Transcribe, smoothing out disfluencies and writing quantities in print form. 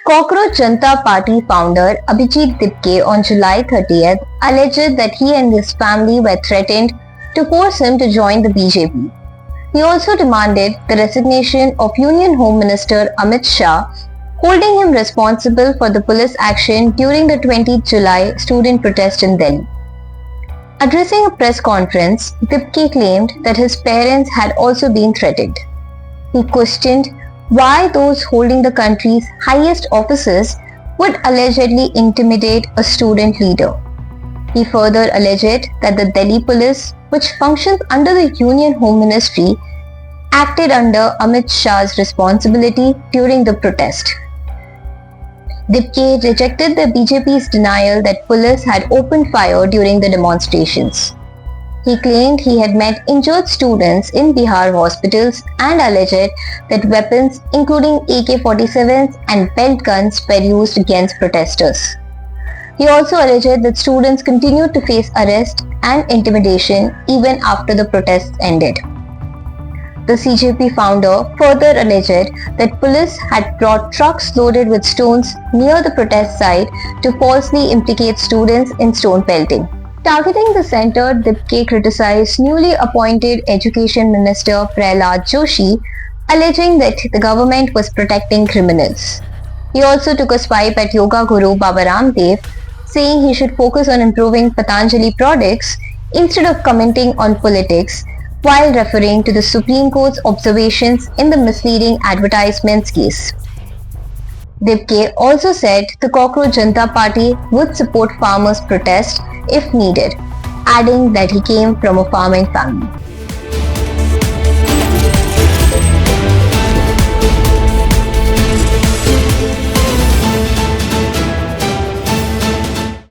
Cockroach Janata Party founder Abhijit Dipke on July 30th alleged that he and his family were threatened to force him to join the BJP. He also demanded the resignation of Union Home Minister Amit Shah, holding him responsible for the police action during the 20th July student protest in Delhi. Addressing a press conference, Dipke claimed that his parents had also been threatened. He questioned why those holding the country's highest offices would allegedly intimidate a student leader. He further alleged that the Delhi police, which functions under the Union Home Ministry, acted under Amit Shah's responsibility during the protest. Dipke rejected the BJP's denial that police had opened fire during the demonstrations. He claimed he had met injured students in Bihar hospitals and alleged that weapons including AK-47s and belt guns were used against protesters. He also alleged that students continued to face arrest and intimidation even after the protests ended. The CJP founder further alleged that police had brought trucks loaded with stones near the protest site to falsely implicate students in stone pelting. Targeting the centre, Dipke criticized newly appointed Education Minister Prahlad Joshi, alleging that the government was protecting criminals. He also took a swipe at Yoga Guru Baba Ramdev, saying he should focus on improving Patanjali products instead of commenting on politics, while referring to the Supreme Court's observations in the misleading advertisements case. Dipke also said the Cockroach Janata Party would support farmers' protest if needed, adding that he came from a farming family.